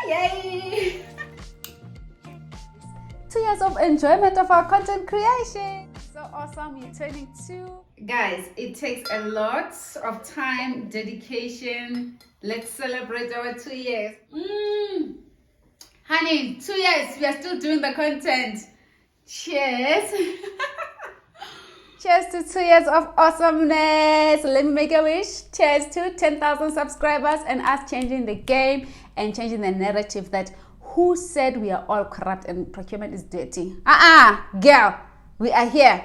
Yay! 2 years of enjoyment of our content creation. So awesome, you're turning 2. Guys, it takes a lot of time, dedication. Let's celebrate our 2 years. Honey, 2 years, we are still doing the content. Cheers. Cheers to 2 years of awesomeness. Let me make a wish. Cheers to 10,000 subscribers and us changing the game and changing the narrative that who said we are all corrupt and procurement is dirty? Girl, we are here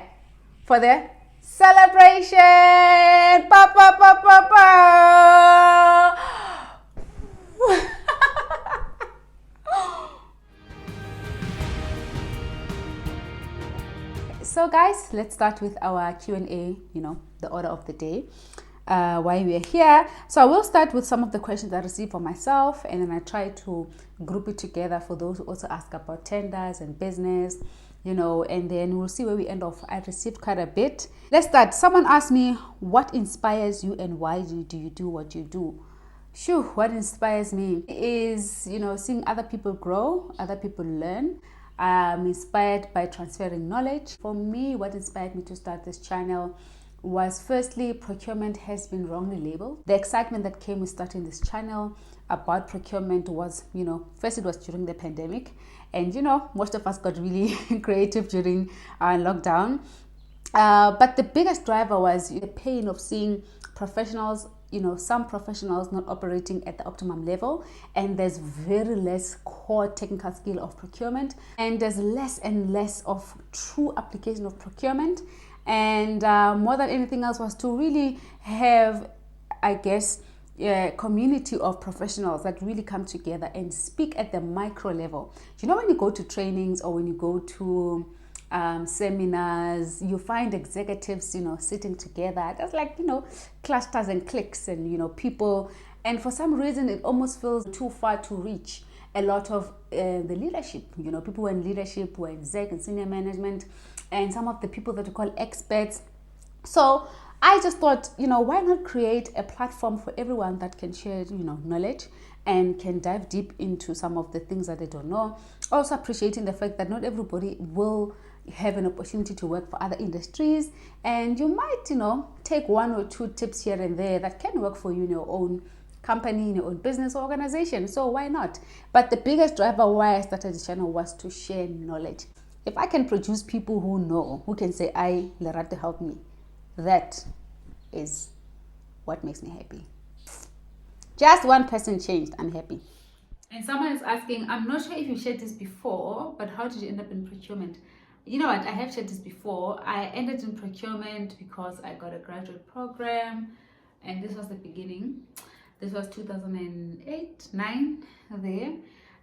for the celebration. Pa, pa, pa, pa, pa. So guys, let's start with our Q&A, the order of the day, why we are here. So I will start with some of the questions I received for myself, and then I try to group it together for those who also ask about tenders and business, and then we'll see where we end off. I received quite a bit. Let's start. Someone asked me, what inspires you and why do you do what you do? Shoo, what inspires me is, seeing other people grow, other people learn. I'm inspired by transferring knowledge. For me, what inspired me to start this channel was firstly, procurement has been wrongly labeled. The excitement that came with starting this channel about procurement was, first it was during the pandemic, and most of us got really creative during our lockdown. But the biggest driver was the pain of seeing professionals, some professionals not operating at the optimum level, and there's very less core technical skill of procurement, and there's less and less of true application of procurement. And more than anything else was to really have, I guess, a community of professionals that really come together and speak at the micro level. When you go to trainings or when you go to seminars, you find executives, sitting together. There's like, clusters and cliques and, people. And for some reason, it almost feels too far to reach a lot of the leadership, people who are in leadership, who are in exec and senior management, and some of the people that we call experts. So I just thought, why not create a platform for everyone that can share, knowledge and can dive deep into some of the things that they don't know. Also appreciating the fact that not everybody will have an opportunity to work for other industries, and you might, take 1 or 2 tips here and there that can work for you in your own company, in your own business or organization. So why not? But the biggest driver why I started this channel was to share knowledge. If I can produce people who know, who can say, Lerato, help me, that is what makes me happy. Just one person changed, I'm happy. And someone is asking, I'm not sure if you shared this before, but how did you end up in procurement? You know what, I have shared this before. I ended in procurement because I got a graduate program, and this was the beginning. This was 2008-9 there,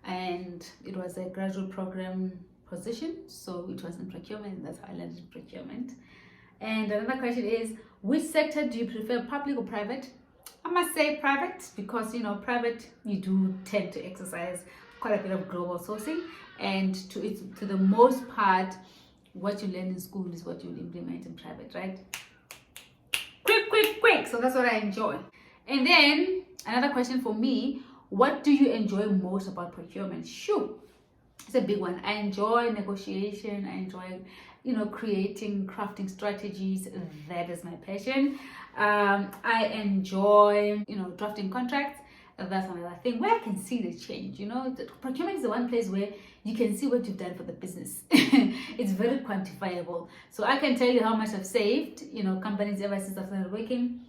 and it was a graduate program position, so it was in procurement, and that's how I landed in procurement. And another question is, which sector do you prefer, public or private? I must say private, because private, you do tend to exercise quite a bit of global sourcing, and to the most part, what you learn in school is what you implement in private, right? Quick. So that's what I enjoy. And then another question for me, what do you enjoy most about procurement? Shoo, it's a big one. I enjoy negotiation. I enjoy, creating, crafting strategies. That is my passion. I enjoy, drafting contracts. That's another thing where I can see the change. Procurement is the one place where you can see what you've done for the business. It's very quantifiable. So I can tell you how much I've saved, companies ever since I started working.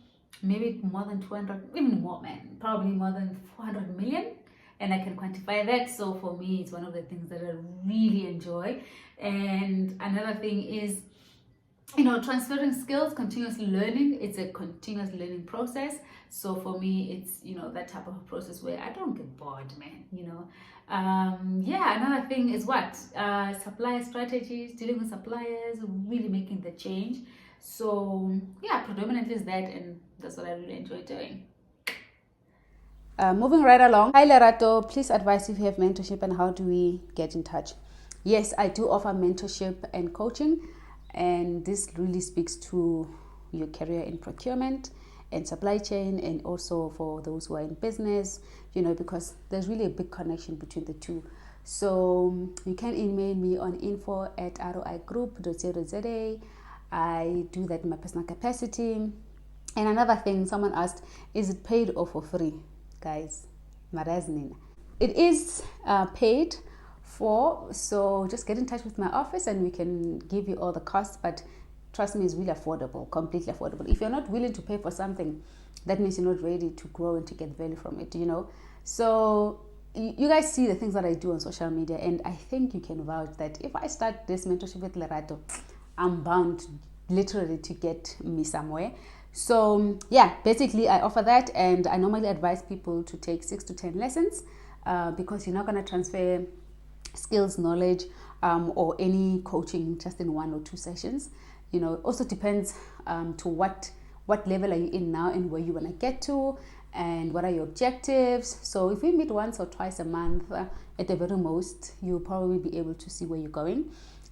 Maybe more than 200, even more, man, probably more than 400 million. And I can quantify that. So for me, it's one of the things that I really enjoy. And another thing is, transferring skills, continuously learning. It's a continuous learning process. So for me, it's, that type of a process where I don't get bored, man, another thing is supplier strategies, dealing with suppliers, really making the change. So yeah, predominantly is that, and that's what I really enjoy doing. Moving right along. Hi Lerato, please advise if you have mentorship and how do we get in touch? Yes, I do offer mentorship and coaching, and this really speaks to your career in procurement and supply chain, and also for those who are in business, because there's really a big connection between the two. So you can email me on info@roigroup.co.za. I do that in my personal capacity. And another thing, someone asked, is it paid or for free? Guys, it is paid for, so just get in touch with my office and we can give you all the costs. But trust me, it's really affordable, completely affordable. If you're not willing to pay for something, that means you're not ready to grow and to get value from it, So you guys see the things that I do on social media, and I think you can vouch that if I start this mentorship with Lerato, I'm bound literally to get me somewhere. So yeah, basically I offer that, and I normally advise people to take 6 to 10 lessons because you're not going to transfer skills, knowledge, or any coaching just in 1 or 2 sessions. Also depends to what level are you in now and where you want to get to, and what are your objectives. So if we meet once or twice a month at the very most, you'll probably be able to see where you're going.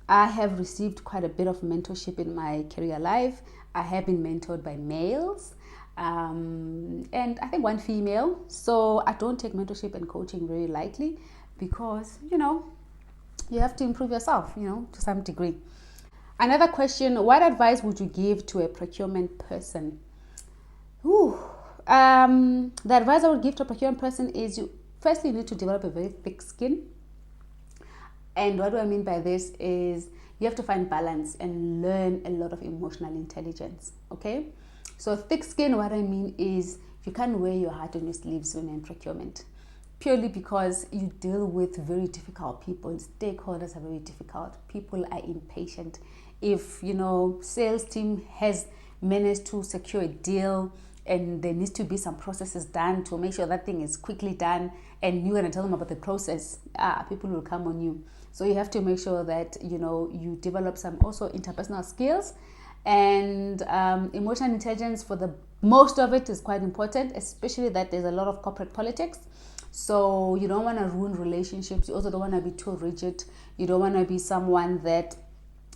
I have received quite a bit of mentorship in my career life. I have been mentored by males and I think 1 female. So I don't take mentorship and coaching very lightly because, you have to improve yourself, to some degree. Another question, what advice would you give to a procurement person? The advice I would give to a procurement person is you need to develop a very thick skin. And what do I mean by this is you have to find balance and learn a lot of emotional intelligence, okay? So thick skin, what I mean is you can't wear your heart on your sleeves when you're in procurement, purely because you deal with very difficult people. Stakeholders are very difficult. People are impatient. If, sales team has managed to secure a deal and there needs to be some processes done to make sure that thing is quickly done, and you're going to tell them about the process, people will come on you. So you have to make sure that, you develop some also interpersonal skills, and emotional intelligence for the most of it is quite important, especially that there's a lot of corporate politics. So you don't want to ruin relationships. You also don't want to be too rigid. You don't want to be someone that,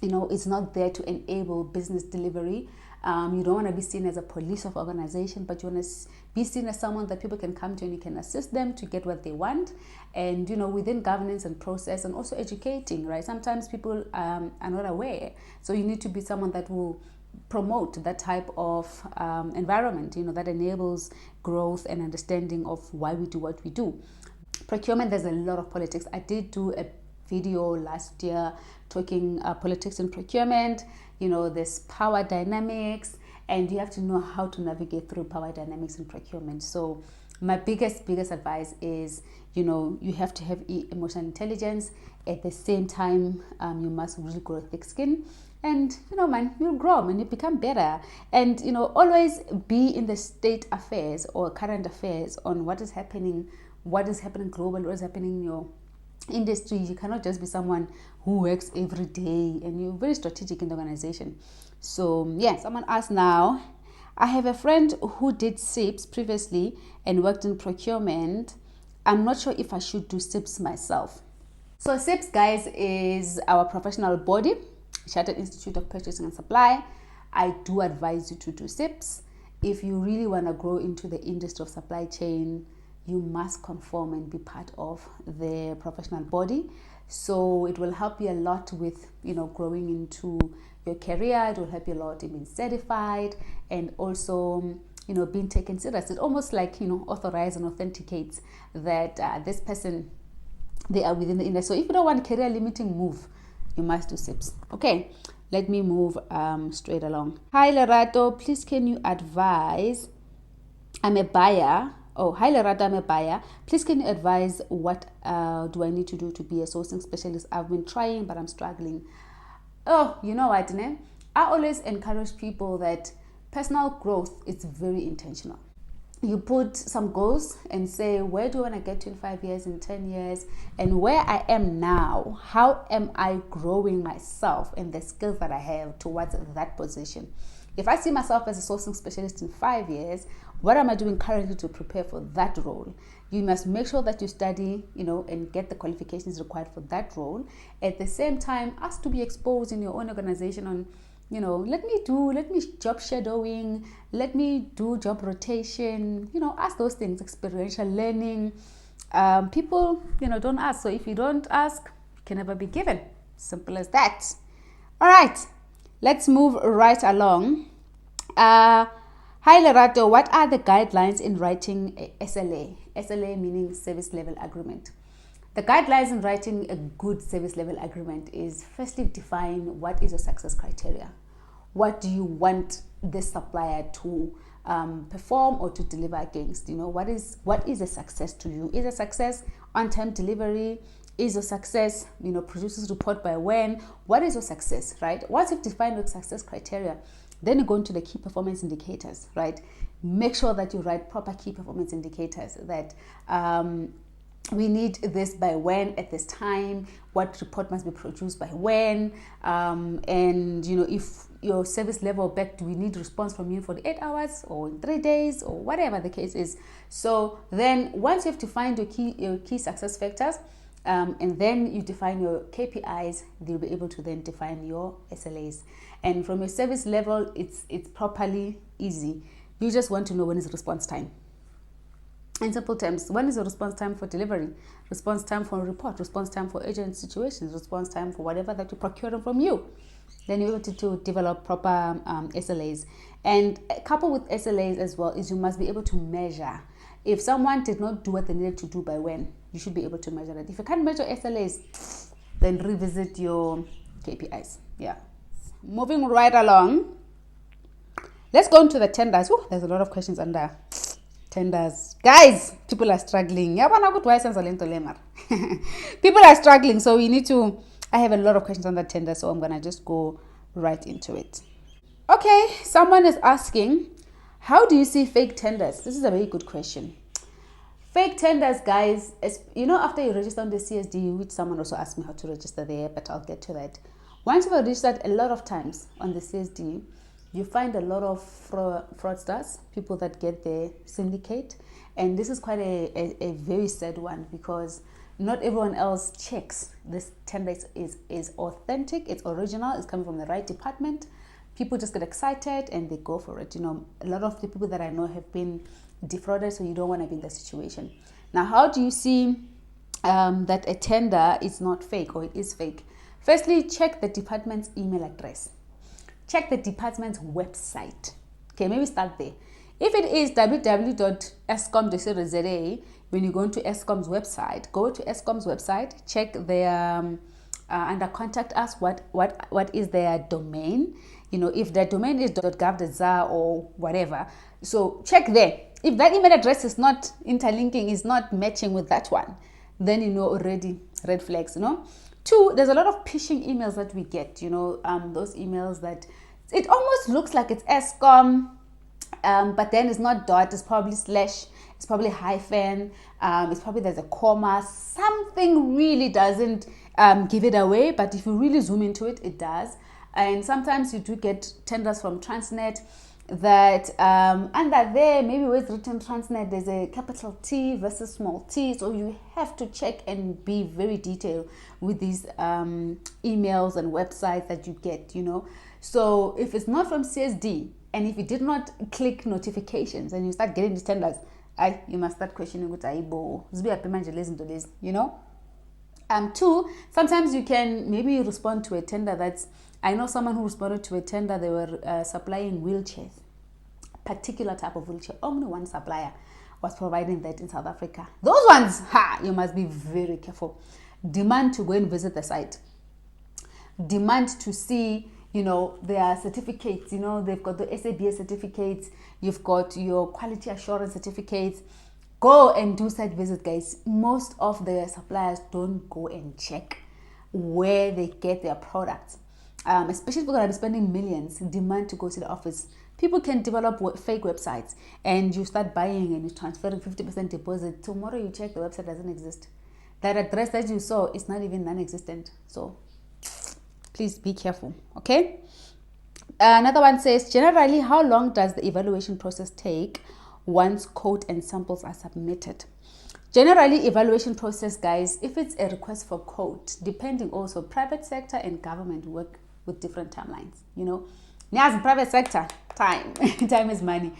is not there to enable business delivery. You don't want to be seen as a police of organization, but you want to be seen as someone that people can come to and you can assist them to get what they want. And, within governance and process, and also educating, right? Sometimes people are not aware. So you need to be someone that will promote that type of environment, that enables growth and understanding of why we do what we do. Procurement, there's a lot of politics. I did do a video last year talking politics in procurement. There's power dynamics, and you have to know how to navigate through power dynamics in procurement. So my biggest advice is, you have to have emotional intelligence. At the same time, you must really grow thick skin. And, you'll grow and you become better. And, always be in the state affairs or current affairs on what is happening globally, what is happening in your industry. You cannot just be someone who works every day, and you're very strategic in the organization. So yeah, someone asked now, I have a friend who did SIPs previously and worked in procurement. I'm not sure if I should do SIPs myself. So SIPs, guys, is our professional body, Chartered Institute of Purchasing and Supply. I do advise you to do SIPs. If you really want to grow into the industry of supply chain, you must conform and be part of the professional body. So it will help you a lot with, growing into your career. It will help you a lot in being certified and also, being taken serious. It almost like, authorize and authenticates that this person, they are within the industry. So if you don't want career limiting move, you must do SIPs. Okay, let me move straight along. Hi Lerato, please can you advise? I'm a buyer. Oh, hi Lerato, I'm a buyer. Please can you advise what do I need to do to be a sourcing specialist? I've been trying, but I'm struggling. Oh, you know what, ne? I always encourage people that personal growth is very intentional. You put some goals and say, where do I want to get to in 5 years, in 10 years? And where I am now, how am I growing myself and the skills that I have towards that position? If I see myself as a sourcing specialist in 5 years, what am I doing currently to prepare for that role? You must make sure that you study, and get the qualifications required for that role. At the same time, ask to be exposed in your own organization on let me job shadowing, let me do job rotation, ask those things, experiential learning. People, don't ask. So if you don't ask, you can never be given. Simple as that. All right, let's move right along. Hi Lerato, what are the guidelines in writing a SLA? SLA meaning service level agreement. The guidelines in writing a good service level agreement is firstly define what is your success criteria. What do you want this supplier to perform or to deliver against? What is a success to you? Is a success on-time delivery? Is your success, producers report by when? What is your success, right? Once you've defined your success criteria, then you go into the key performance indicators, right? Make sure that you write proper key performance indicators that we need this by when, at this time, what report must be produced by when, and if your service level back, do we need response from you for the 8 hours or in 3 days or whatever the case is. So then once you have defined your key success factors, and then you define your KPIs, you'll be able to then define your SLAs. And from your service level, it's properly easy. You just want to know when is response time. In simple terms, when is your response time for delivery? Response time for a report, response time for urgent situations, response time for whatever that you procure from you. Then you're able to develop proper SLAs. And coupled with SLAs as well is you must be able to measure. If someone did not do what they needed to do by when, you should be able to measure that. If you can't measure SLAs, then revisit your KPIs. Yeah. Moving right along. Let's go into the tenders. Ooh, there's a lot of questions under tenders. Guys, people are struggling. People are struggling, so I have a lot of questions on the tender, so I'm going to just go right into it. Okay, someone is asking, how do you see fake tenders? This is a very good question. Fake tenders, guys, after you register on the CSD, which someone also asked me how to register there, but I'll get to that. Once you've registered, a lot of times on the CSD, you find a lot of fraudsters, people that get the syndicate. And this is quite a very sad one, because not everyone else checks this tender is authentic, it's original, it's coming from the right department. People just get excited and they go for it. A lot of the people that I know have been defrauded, so you don't want to be in that situation. Now, how do you see that a tender is not fake or it is fake? Firstly, check the department's email address. Check the department's website. Okay, maybe start there. If it is www.escom.co.za, when you go into Escom's website, go to Escom's website, check their under contact us, what is their domain. If their domain is .gov.za or whatever, so check there. If that email address is not interlinking, is not matching with that one, then already red flags. 2, there's a lot of phishing emails that we get. Those emails that it almost looks like it's Escom, but then it's not dot, it's probably slash, it's probably hyphen, it's probably there's a comma. Something really doesn't give it away, but if you really zoom into it, it does. And sometimes you do get tenders from Transnet that under there, maybe where it's written Transnet, there's a capital T versus small t. So you have to check and be very detailed with these emails and websites that you get, So if it's not from CSD, and if you did not click notifications and you start getting these tenders, you must start questioning what Two, sometimes you can maybe respond to a tender that's, I know someone who responded to a tender, they were supplying wheelchairs, particular type of wheelchair. Only one supplier was providing that in South Africa. Those ones, you must be very careful. Demand to go and visit the site. Demand to see, their certificates, they've got the SABS certificates, you've got your quality assurance certificates. Go and do site visit, guys. Most of the suppliers don't go and check where they get their products. Especially if we're going to be spending millions, demand to go to the office. People can develop fake websites and you start buying and you're transferring 50% deposit. Tomorrow you check, the website doesn't exist. That address that you saw is not even non-existent. So please be careful, okay? Another one says, generally, how long does the evaluation process take once quote and samples are submitted? Generally, evaluation process, guys, if it's a request for quote, depending also, private sector and government work with different timelines, you know. Now, in private sector, time is money.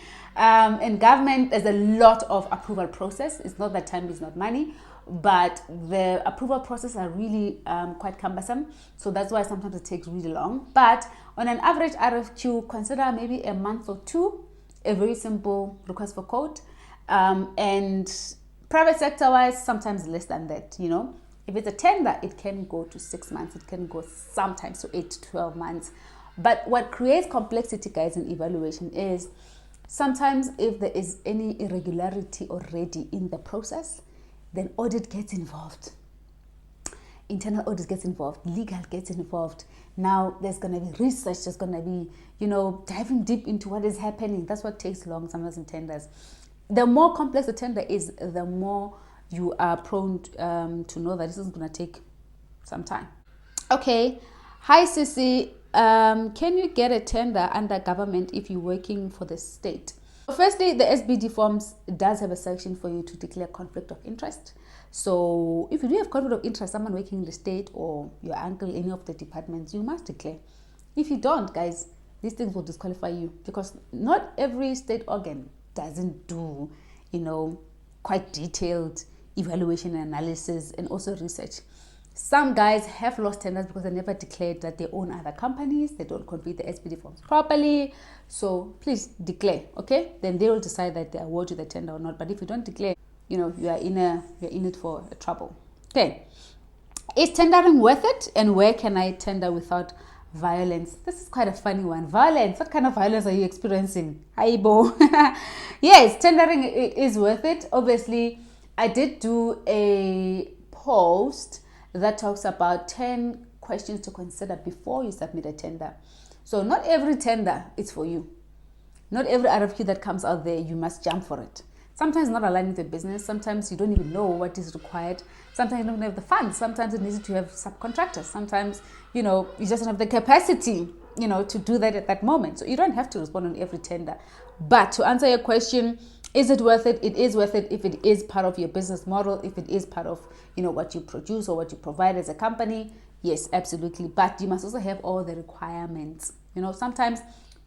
In government, there's a lot of approval process. It's not that time is not money, but the approval process are really quite cumbersome. So that's why sometimes it takes really long. But on an average RFQ, consider maybe a month or two, a very simple request for quote. And private sector wise, sometimes less than that, you know. If it's a tender, it can go to 6 months. It can go sometimes to 8 to 12 months. But what creates complexity, guys, in evaluation is sometimes if there is any irregularity already in the process, then audit gets involved. Internal audit gets involved. Legal gets involved. Now there's going to be research. There's going to be, you know, diving deep into what is happening. That's what takes long sometimes in tenders. The more complex the tender is, the more you are prone to know that this is going to take some time. Okay. Hi, Sissy. Can you get a tender under government if you're working for the state? Firstly, the SBD forms does have a section for you to declare conflict of interest. So if you do have conflict of interest, someone working in the state or your uncle, any of the departments, you must declare. If you don't, guys, these things will disqualify you because not every state organ doesn't do, you know, quite detailed evaluation and analysis and also research. Some guys have lost tenders because they never declared that they own other companies. They don't complete the SBD forms properly. So please declare, okay? Then they will decide that they award you the tender or not. But if you don't declare, you know, you're in it for trouble. Okay. Is tendering worth it? And where can I tender without violence? This is quite a funny one. Violence. What kind of violence are you experiencing? Aibo. Yes, tendering is worth it. Obviously, I did do a post that talks about 10 questions to consider before you submit a tender. So not every tender is for you. Not every RFQ that comes out there, you must jump for it. Sometimes not aligned with the business. Sometimes you don't even know what is required. Sometimes you don't have the funds. Sometimes it needs to have subcontractors. Sometimes, you know, you just don't have the capacity, you know, to do that at that moment. So you don't have to respond on every tender. But to answer your question, is it worth it? It is worth it if it is part of your business model, if it is part of, you know, what you produce or what you provide as a company. Yes, absolutely. But you must also have all the requirements. You know, sometimes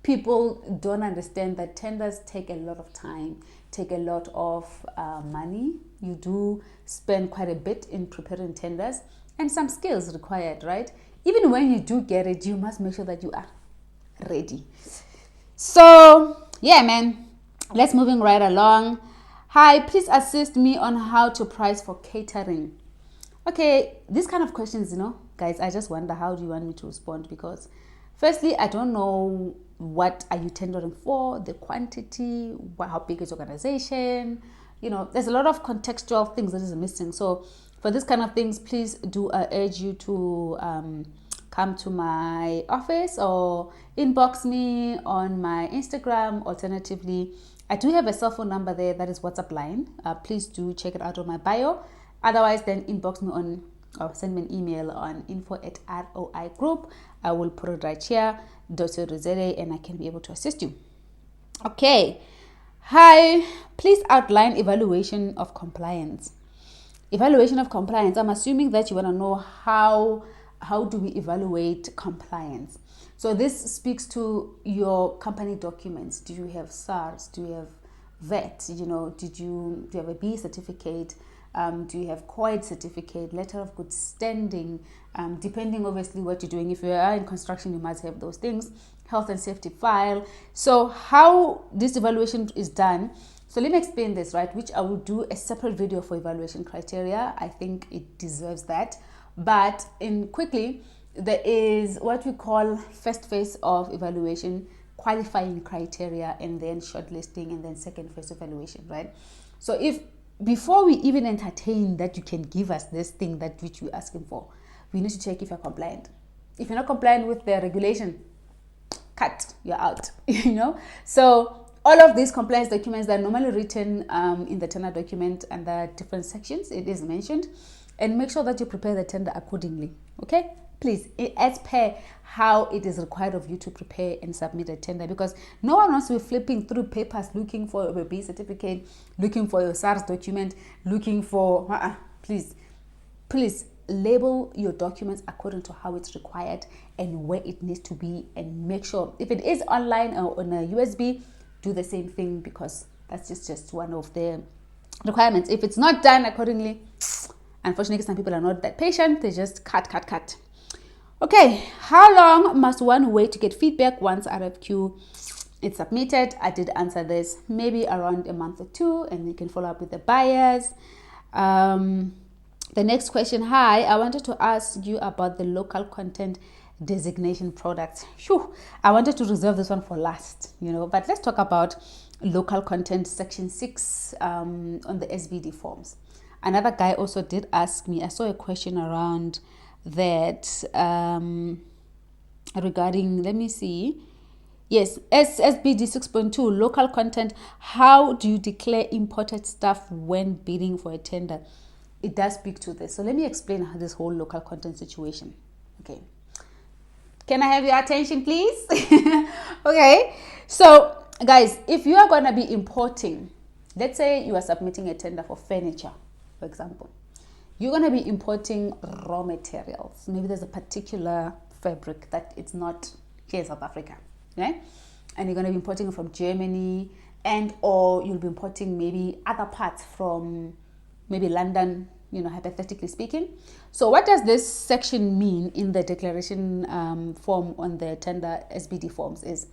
people don't understand that tenders take a lot of time, take a lot of money. You do spend quite a bit in preparing tenders and some skills required, right? Even when you do get it, you must make sure that you are ready. So, yeah, man. Let's moving right along. Hi, please assist me on how to price for catering. Okay, these kind of questions, you know, guys, I just wonder how do you want me to respond? Because firstly, I don't know what are you tendering for, the quantity, how big is your organization. You know, there's a lot of contextual things that is missing. So for this kind of things, please do urge you to come to my office or inbox me on my Instagram. Alternatively, I do have a cell phone number there that is WhatsApp line. Please do check it out on my bio. Otherwise, then inbox me on or send me an email on info@ROI Group. I will put it right here, .co.za, and I can be able to assist you. Okay. Hi, please outline evaluation of compliance. Evaluation of compliance. I'm assuming that you want to know how do we evaluate compliance. So this speaks to your company documents. Do you have SARS? Do you have VAT? You know, do you have a B certificate? Do you have COID certificate, letter of good standing? Depending obviously what you're doing. If you are in construction, you must have those things. Health and safety file. So how this evaluation is done. So let me explain this, right? Which I will do a separate video for evaluation criteria. I think it deserves that. But quickly, there is what we call first phase of evaluation, qualifying criteria, and then shortlisting, and then second phase evaluation, right? So if before we even entertain that you can give us this thing that which we're asking for, we need to check if you're compliant. If you're not compliant with the regulation, cut, you're out. You know. So all of these compliance documents that are normally written in the tender document and the different sections, it is mentioned, and make sure that you prepare the tender accordingly. Okay. Please, as per how it is required of you to prepare and submit a tender, because no one wants to be flipping through papers looking for a B certificate, looking for your SARS document, looking for, please, label your documents according to how it's required and where it needs to be, and make sure if it is online or on a USB, do the same thing, because that's just one of the requirements. If it's not done accordingly, unfortunately some people are not that patient, they just cut. Okay, how long must one wait to get feedback once RFQ is submitted? I did answer this, maybe around a month or two, and you can follow up with the buyers. The next question, hi, I wanted to ask you about the local content designation products. Phew, I wanted to reserve this one for last, but let's talk about local content section 6 on the SBD forms. Another guy also did ask me, I saw a question around that regarding, let me see. Yes, SBD 6.2, local content. How do you declare imported stuff when bidding for a tender? It does speak to this. So let me explain this whole local content situation. Okay. Can I have your attention, please? Okay. So, guys, if you are going to be importing, let's say you are submitting a tender for furniture, for example. You're going to be importing raw materials. Maybe there's a particular fabric that it's not here in South Africa. Okay? And you're going to be importing it from Germany, and or you'll be importing maybe other parts from maybe London, hypothetically speaking. So what does this section mean in the declaration form on the tender SBD forms is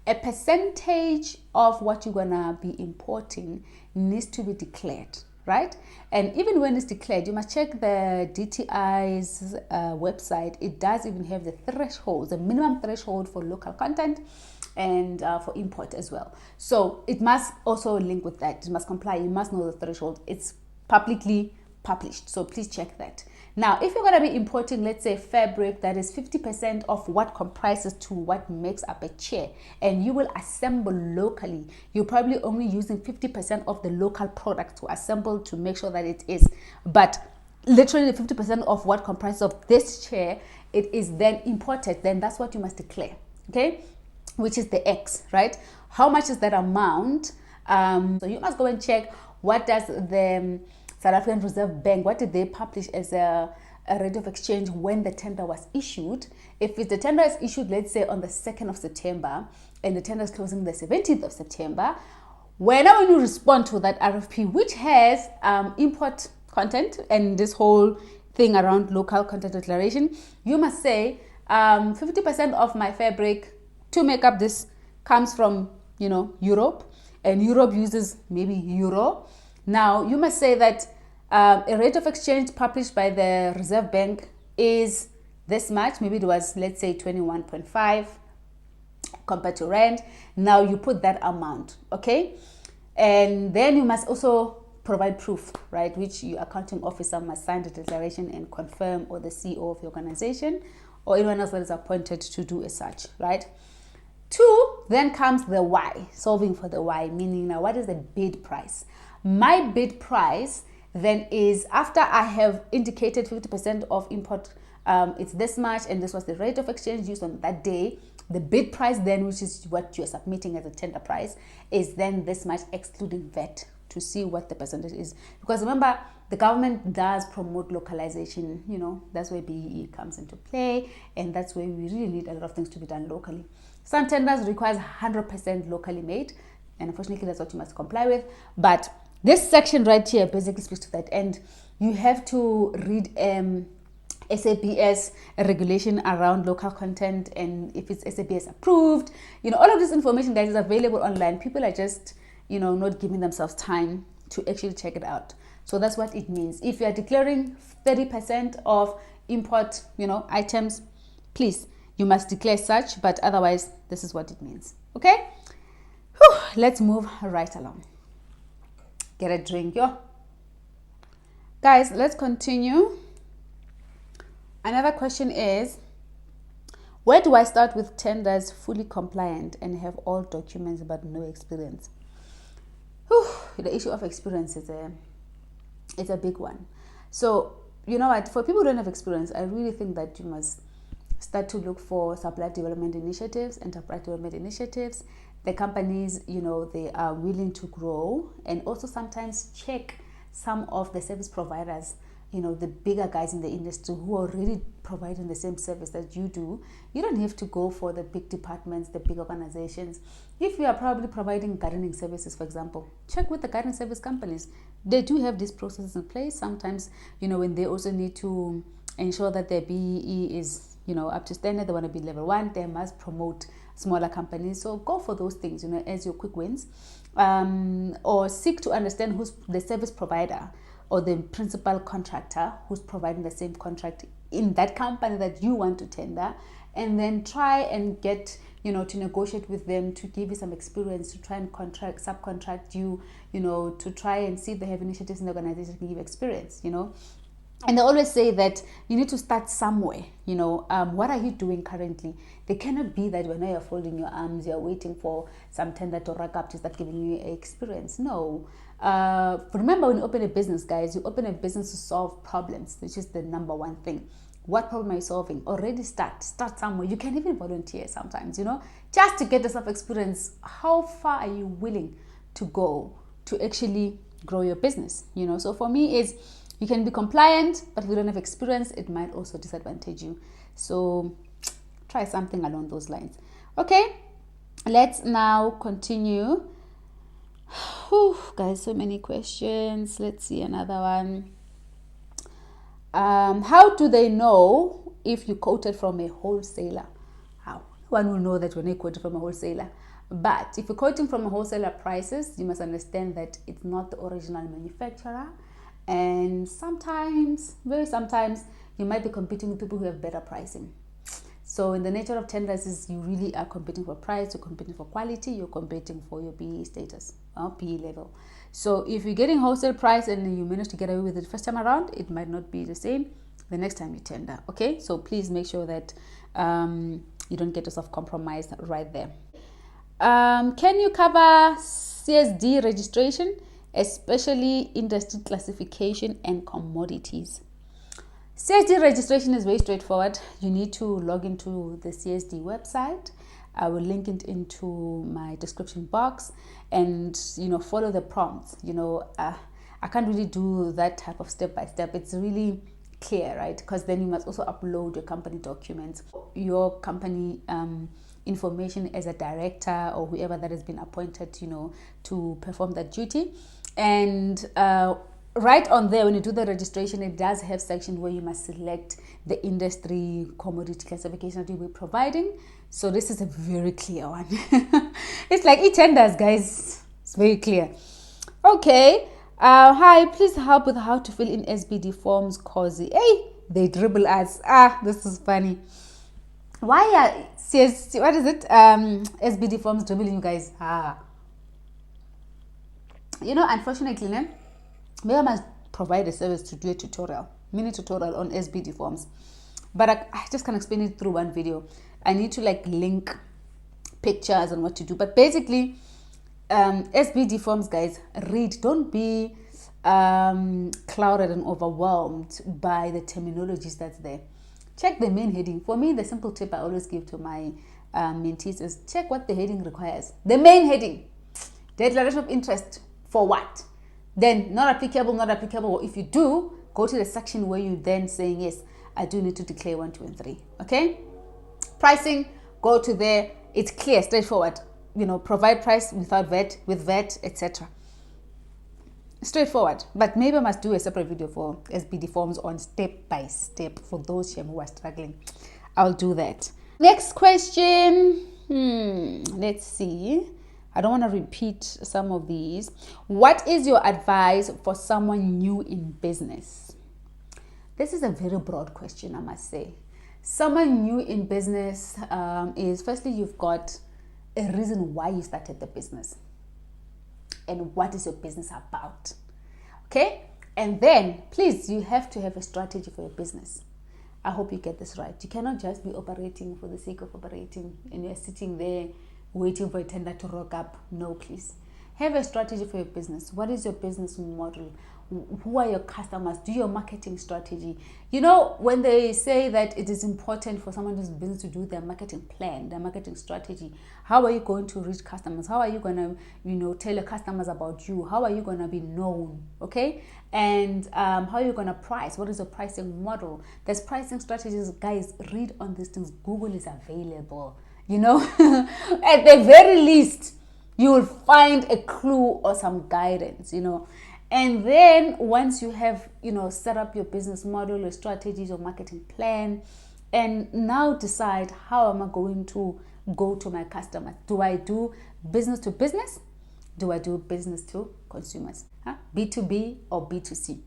a percentage of what you're going to be importing needs to be declared, right? And even when it's declared, you must check the DTI's website. It does even have the thresholds, the minimum threshold for local content and for import as well. So it must also link with that. It must comply. You must know the threshold. It's publicly published. So please check that. Now, if you're going to be importing, let's say, fabric that is 50% of what comprises to what makes up a chair, and you will assemble locally, you're probably only using 50% of the local product to assemble to make sure that it is. But literally 50% of what comprises of this chair, it is then imported, then that's what you must declare, okay? Which is the X, right? How much is that amount? So you must go and check what does the South African Reserve Bank, what did they publish as a rate of exchange when the tender was issued? If the tender is issued, let's say on the 2nd of September, and the tender is closing the 17th of September, whenever you respond to that RFP, which has import content and this whole thing around local content declaration, you must say 50% of my fabric to make up this comes from, Europe, and Europe uses maybe euro. Now, you must say that a rate of exchange published by the Reserve Bank is this much. Maybe it was, let's say, 21.5 compared to rand. Now, you put that amount, okay? And then you must also provide proof, right? Which your accounting officer must sign the declaration and confirm, or the CEO of the organization, or anyone else that is appointed to do as such, right? 2, then comes the why, solving for the why, meaning now what is the bid price? My bid price then is, after I have indicated 50% of import, it's this much, and this was the rate of exchange used on that day. The bid price then, which is what you're submitting as a tender price, is then this much excluding VAT, to see what the percentage is. Because remember, the government does promote localization, that's where BEE comes into play, and that's where we really need a lot of things to be done locally. Some tenders requires 100% locally made, and unfortunately that's what you must comply with. But this section right here basically speaks to that, and you have to read SABS regulation around local content, and if it's SABS approved, all of this information that is available online. People are just, not giving themselves time to actually check it out. So that's what it means. If you are declaring 30% of import, items, please, you must declare such, but otherwise, this is what it means. Okay? Whew, let's move right along. Get a drink, yo. Guys, let's continue. Another question is, where do I start with tenders fully compliant and have all documents but no experience? Whew, the issue of experience is a big one. So, you know what, for people who don't have experience, I really think that you must start to look for supply development initiatives, enterprise development initiatives. The companies, they are willing to grow, and also sometimes check some of the service providers, the bigger guys in the industry who are already providing the same service that you do. You don't have to go for the big departments, the big organizations. If you are probably providing gardening services, for example, check with the gardening service companies. They do have these processes in place. Sometimes, when they also need to ensure that their BEE is, up to standard, they want to be level 1, they must promote smaller companies. So go for those things, as your quick wins. Or seek to understand who's the service provider or the principal contractor who's providing the same contract in that company that you want to tender, and then try and get, to negotiate with them to give you some experience, to try and subcontract you, to try and see if they have initiatives in the organization that can give experience, And they always say that you need to start somewhere, what are you doing currently? They cannot be that when you're folding your arms, you're waiting for some tender to rack up to start giving you experience. No. Remember, when you open a business, guys, you open a business to solve problems, which is the number one thing. What problem are you solving? Already start somewhere. You can even volunteer sometimes, just to get yourself experience. How far are you willing to go to actually grow your business? So for me, is you can be compliant, but if you don't have experience, it might also disadvantage you. So try something along those lines. Okay, let's now continue. Whew, guys, so many questions. Let's see another one. How do they know if you quoted from a wholesaler? How? One will know that when you quoted from a wholesaler. But if you're quoting from a wholesaler prices, you must understand that it's not the original manufacturer. And sometimes, very sometimes, you might be competing with people who have better pricing. So in the nature of tenders is you really are competing for price, you're competing for quality, you're competing for your BE status or BE level. So if you're getting wholesale price and you manage to get away with it the first time around, it might not be the same the next time you tender. Okay, so please make sure that you don't get yourself compromised right there. Can you cover CSD registration, especially industry classification and commodities? CSD registration is very straightforward. You need to log into the CSD website. I will link it into my description box, and follow the prompts. I can't really do that type of step by step. It's really clear, right? Because then you must also upload your company documents, your company information as a director or whoever that has been appointed, to perform that duty. And right on there, when you do the registration, it does have section where you must select the industry commodity classification that you'll be providing. So this is a very clear one. It's like e-tenders, guys. It's very clear. Okay. Hi, please help with how to fill in SBD forms, cause hey, they dribble us. This is funny. Why are SBD forms dribbling you guys? Unfortunately, maybe I must provide a service to do a mini tutorial on SBD forms, but I just can't explain it through one video. I need to link pictures and what to do. But basically, SBD forms, guys, read. Don't be clouded and overwhelmed by the terminologies that's there. Check the main heading. For me, the simple tip I always give to my mentees is check what the heading requires. The main heading, declaration of interest for what? Then not applicable. Or if you do, go to the section where you then saying, yes, I do need to declare 1, 2, and 3. Okay? Pricing, go to there. It's clear, straightforward. Provide price without VAT, with VAT, etc. Straightforward. But maybe I must do a separate video for SBD forms on step by step for those who are struggling. I'll do that. Next question. Let's see. I don't want to repeat some of these. What is your advice for someone new in business? This is a very broad question, I must say. Someone new in business is, firstly, you've got a reason why you started the business. And what is your business about? Okay? And then, please, you have to have a strategy for your business. I hope you get this right. You cannot just be operating for the sake of operating and you're sitting there waiting for a tender to rock up. No, please. Have a strategy for your business. What is your business model? who are your customers? Do your marketing strategy. You know, when they say that it is important for someone who's business to do their marketing plan, their marketing strategy, how are you going to reach customers? How are you going to, tell your customers about you? How are you going to be known? Okay. And how are you going to price? What is your pricing model? There's pricing strategies. Guys, read on these things. Google is available. At the very least, you will find a clue or some guidance, And then once you have, set up your business model, your strategies, your marketing plan, and now decide, how am I going to go to my customers? Do I do business to business? Do I do business to consumers? B2B or B2C?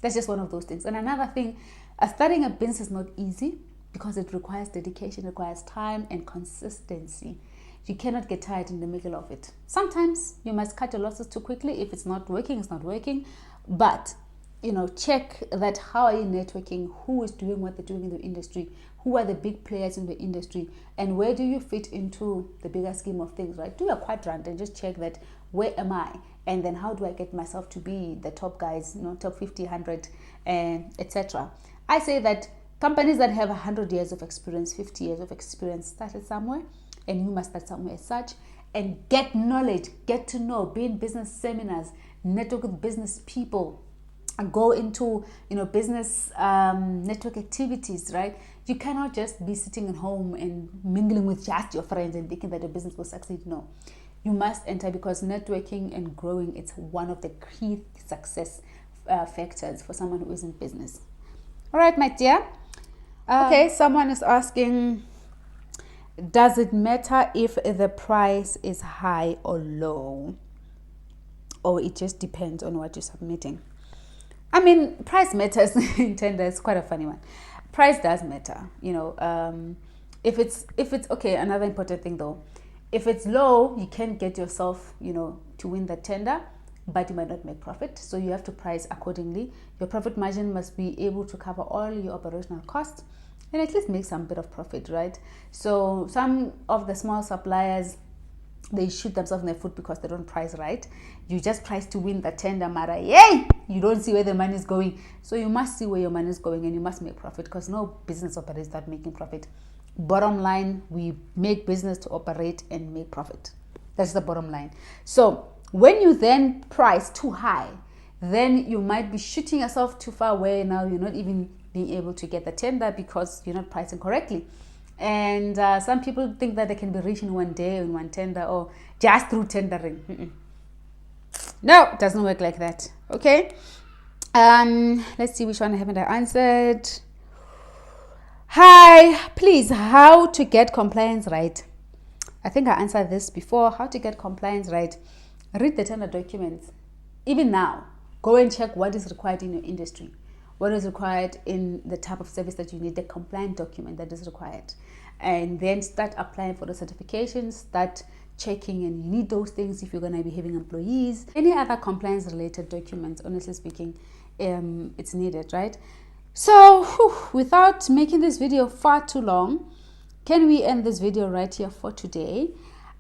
That's just one of those things. And another thing, starting a business is not easy because it requires dedication, it requires time and consistency. You cannot get tired in the middle of it. Sometimes you must cut your losses too quickly. If it's not working, it's not working. But, check that how are you networking, who is doing what they're doing in the industry, who are the big players in the industry, and where do you fit into the bigger scheme of things, right? Do a quadrant and just check that, where am I? And then how do I get myself to be the top guys, top 50, 100, etc. I say that companies that have 100 years of experience, 50 years of experience started somewhere, and you must start somewhere as such, and get knowledge, get to know, be in business seminars, network with business people, and go into business network activities, right? You cannot just be sitting at home and mingling with just your friends and thinking that your business will succeed. No, you must enter, because networking and growing, it's one of the key success factors for someone who is in business. All right, my dear. Okay, someone is asking, does it matter if the price is high or low? Or it just depends on what you're submitting? I mean, price matters in tender. It's quite a funny one. Price does matter. If it's okay, another important thing though, if it's low, you can get yourself, to win the tender, but you might not make profit. So you have to price accordingly. Your profit margin must be able to cover all your operational costs and at least make some bit of profit, right? So some of the small suppliers, they shoot themselves in the foot because they don't price right. You just price to win the tender, Mara. Yay! You don't see where the money is going. So you must see where your money is going, and you must make profit, because no business operates without making profit. Bottom line, we make business to operate and make profit. That's the bottom line. So when you then price too high, then you might be shooting yourself too far, where now you're not even being able to get the tender because you're not pricing correctly. And some people think that they can be rich in one day, in one tender, or just through tendering. No, it doesn't work like that. Okay. Let's see, which one haven't I answered? Hi, please, how to get compliance right? I think I answered this before. How to get compliance right? Read the tender documents. Even now, go and check what is required in your industry. What is required in the type of service that you need, the compliant document that is required. And then start applying for the certifications, start checking, and you need those things if you're going to be having employees. Any other compliance related documents, honestly speaking, it's needed, right? So without making this video far too long, can we end this video right here for today?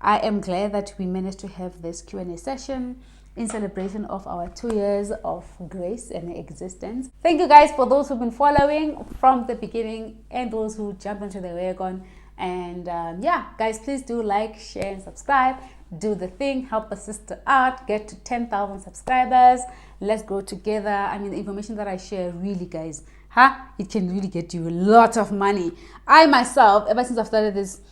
I am glad that we managed to have this Q&A session in celebration of our 2 years of grace and existence. Thank you guys for those who've been following from the beginning and those who jumped into the wagon. And yeah, guys, please do like, share, and subscribe. Do the thing, help a sister out, get to 10,000 subscribers. Let's grow together. I mean, the information that I share, really, guys, it can really get you a lot of money. I myself, ever since I've started this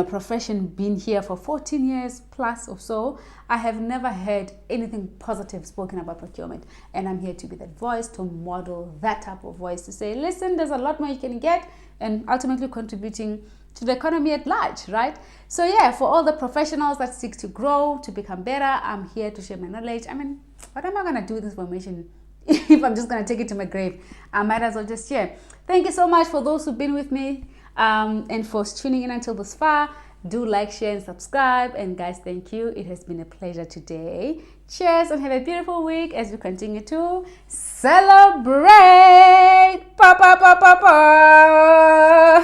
profession, been here for 14 years plus or so, I have never heard anything positive spoken about procurement, and I'm here to be that voice, to model that type of voice, to say, listen, there's a lot more you can get, and ultimately contributing to the economy at large, right? So yeah, for all the professionals that seek to grow, to become better, I'm here to share my knowledge. I mean, what am I going to do with this information if I'm just going to take it to my grave? I might as well just share. Thank you so much for those who've been with me and for tuning in until this far. Do like, share, and subscribe. And guys, thank you. It has been a pleasure today. Cheers, and have a beautiful week as we continue to celebrate. Pa, pa, pa, pa, pa.